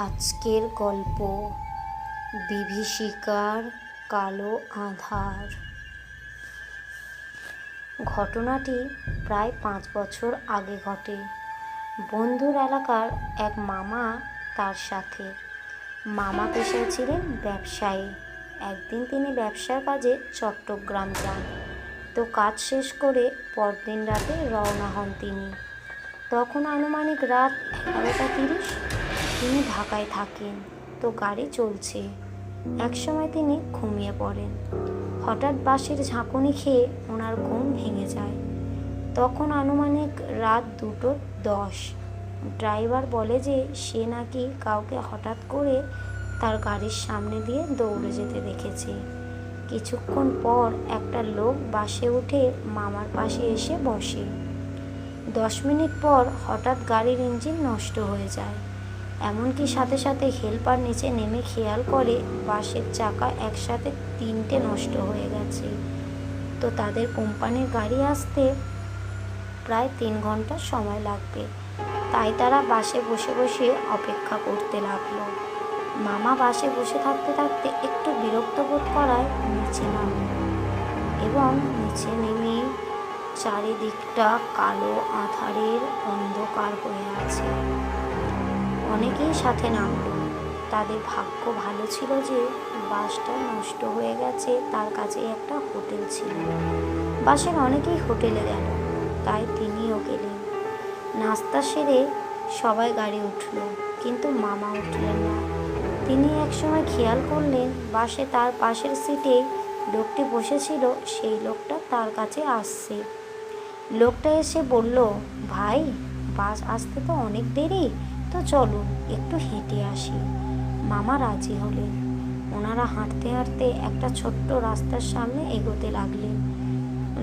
আজকের গল্প বিভীষিকার কালো আঁধার। ঘটনাটি প্রায় 5 বছর আগে ঘটে। বন্ধুর এলাকার এক মামা তার সাথে। মামা পেশায় ছিলেন ব্যবসায়ী। একদিন তিনি ব্যবসার কাজে চট্টগ্রাম যান। তো কাজ শেষ করে পরদিন রাতে রওনা হন তিনি। তখন আনুমানিক রাত 11:30। তিনি ঢাকায় থাকেন। তো গাড়ি চলছে। একসময় তিনি ঘুমিয়ে পড়েন। হঠাৎ বাসের ঝাঁকুনি খেয়ে ওনার ঘুম ভেঙে যায়। তখন আনুমানিক রাত 2:10। ড্রাইভার বলে যে সে নাকি কাউকে হঠাৎ করে তার গাড়ির সামনে দিয়ে দৌড়ে যেতে দেখেছে। কিছুক্ষণ পর একটা লোক বাসে উঠে মামার পাশে এসে বসে। 10 মিনিট পর হঠাৎ গাড়ির ইঞ্জিন নষ্ট হয়ে যায়। এমনকি সাথে সাথে হেল্পার নিচে নেমে খেয়াল করে বাসের চাকা একসাথে 3টে নষ্ট হয়ে গেছে। তো তাদের কোম্পানির গাড়ি আসতে প্রায় 3 ঘন্টা সময় লাগবে। তাই তারা বাসে বসে বসে অপেক্ষা করতে লাগলো। মামা বাসে বসে থাকতে থাকতে একটু বিরক্ত বোধ করায় নিচে নামল এবং নিচে নেমে চারিদিকটা কালো আঁধারের অন্ধকার হয়ে আছে। অনেকেই সাথে নামলো। তাদের ভাগ্য ভালো ছিল যে বাসটা নষ্ট হয়ে গেছে, তার কাছে একটা হোটেল ছিল। বাসের অনেকেই হোটেলে গেল, তাই তিনিও গেলেন। নাস্তা সেরে সবাই গাড়ি উঠল, কিন্তু মামা উঠলেন না। তিনি একসময় খেয়াল করলেন বাসে তার পাশের সিটে লোকটি বসেছিল, সেই লোকটা তার কাছে আসছে। লোকটা এসে বলল, ভাই, বাস আসতে তো অনেক দেরি, তো চলুন একটু হেঁটে আসি। মামা রাজি হলেন। ওনারা হাঁটতে হাঁটতে একটা ছোট্ট রাস্তার সামনে এগোতে লাগলেন।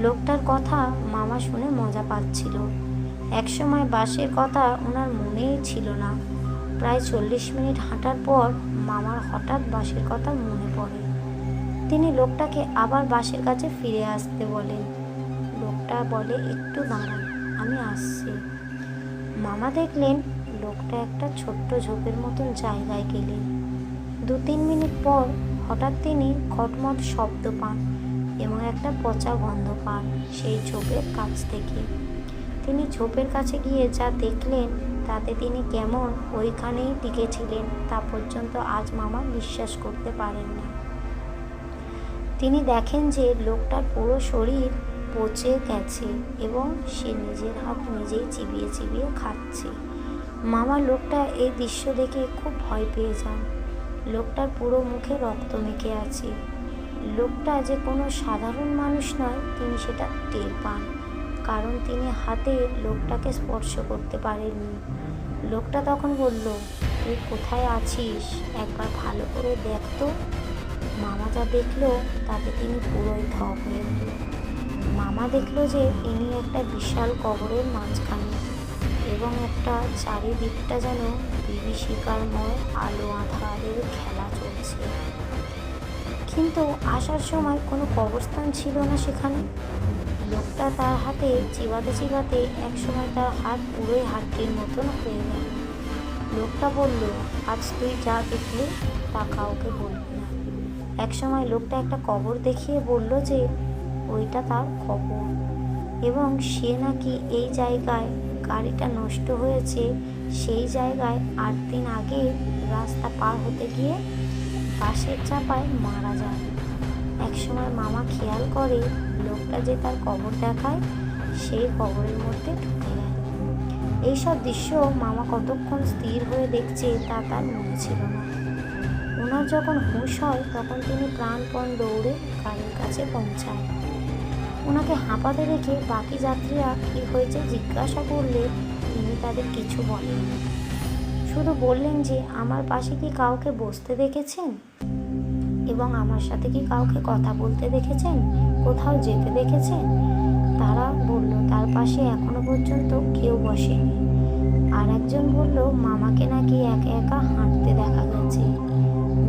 লোকটার কথা মামা শুনে মজা পাচ্ছিল। একসময় বাসের কথা ওনার মনেই ছিল না। প্রায় 40 মিনিট হাঁটার পর মামার হঠাৎ বাসের কথা মনে পড়ে। তিনি লোকটাকে আবার বাসের কাছে ফিরে আসতে বলেন। লোকটা বলে, একটু দাঁড়ান, আমি আসছি। মামা দেখলেন লোকটা একটা ছোট্ট ঝোপের মতন জায়গায় গেলেন। 2-3 মিনিট পর হঠাৎ তিনি খটমট শব্দ পান এবং একটা পচা গন্ধ পান সেই ঝোপের কাছ থেকে। তিনি ঝোপের কাছে গিয়ে যা দেখলেন তাতে তিনি কেমন ওইখানেই টিকেছিলেন তা পর্যন্ত আজ মামা বিশ্বাস করতে পারেন না। তিনি দেখেন যে লোকটার পুরো শরীর পচে গেছে এবং সে নিজের হাত নিজেই চিবিয়ে চিবিয়ে খাচ্ছে। মামা লোকটা এই দৃশ্য দেখে খুব ভয় পেয়ে যান। লোকটার পুরো মুখে রক্ত মেখে আছে। লোকটা যে কোনো সাধারণ মানুষ নয় তিনি সেটা টের পান, কারণ তিনি হাতে লোকটাকে স্পর্শ করতে পারেননি। লোকটা তখন বলল, তুই কোথায় আছিস, একবার ভালো করে দেখ তো। মামা যা দেখলো তাতে তিনি পুরোই থ হয়ে গেল। মামা দেখলো যে ইনি একটা বিশাল কবরের মাঝখানে এবং একটা চারিদিকটা যেন বিভীষিকাময় আলো আঁধারের খেলা চলছে। কিন্তু আসার সময় কোনো কবরস্থান ছিল না সেখানে। লোকটা তার হাতে চিবাতে চিবাতে একসময় তার হাত পুরোই হাড্ডির মতন হয়ে গেল। লোকটা বলল, আজ তুই যা দেখলি তা কাউকে বলবি না। একসময় লোকটা একটা কবর দেখিয়ে বলল যে ওইটা তার কবর এবং সে নাকি এই জায়গায় গাড়িটা নষ্ট হয়েছে সেই জায়গায় 8 দিন আগে রাস্তা পার হতে গিয়ে বাসের চাপায় মারা যায়। একসময় মামা খেয়াল করে লোকটা যে তার কবর দেখায় সেই কবরের মধ্যে ঢুকে গেল। এইসব দৃশ্য মামা কতক্ষণ স্থির হয়ে দেখছে তা তার মনে ছিল না। ওনার যখন হুঁশ হয় তখন তিনি প্রাণপণ দৌড়ে গাড়ির কাছে পৌঁছায়। ওনাকে হাঁপাতে রেখে বাকি যাত্রীরা কী হয়েছে জিজ্ঞাসা করলে তিনি তাদের কিছু বলেননি। শুধু বললেন যে আমার পাশে কি কাউকে বসতে দেখেছেন এবং আমার সাথে কি কাউকে কথা বলতে দেখেছেন, কোথাও যেতে দেখেছেন। তারা বলল তার পাশে এখনো পর্যন্ত কেউ বসেনি। আর একজন বলল মামাকে নাকি একা একা হাঁটতে দেখা গেছে।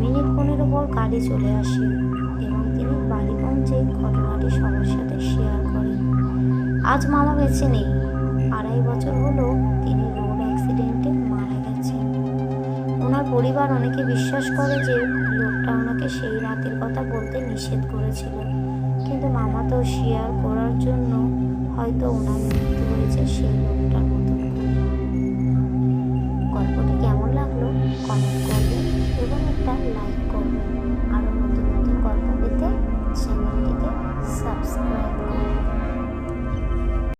মিনিট 15 পর গাড়ি চলে আসে এবং তিনি বাড়ি পৌঁছে ঘটনাটি সবার সাথে শেয়ার করেন। আজ মামা বেঁচে নেই। 2.5 বছর হলো তিনি রোড অ্যাক্সিডেন্টে মারা গেছেন। ওনার ওনার পরিবার অনেকে বিশ্বাস করে যে লোকটা ওনাকে সেই রাতের কথা বলতে নিষেধ করেছিল, কিন্তু মামা তো শেয়ার করার জন্য হয়তো ওনার মৃত্যু হয়েছে সেই লোকটার মধ্যে।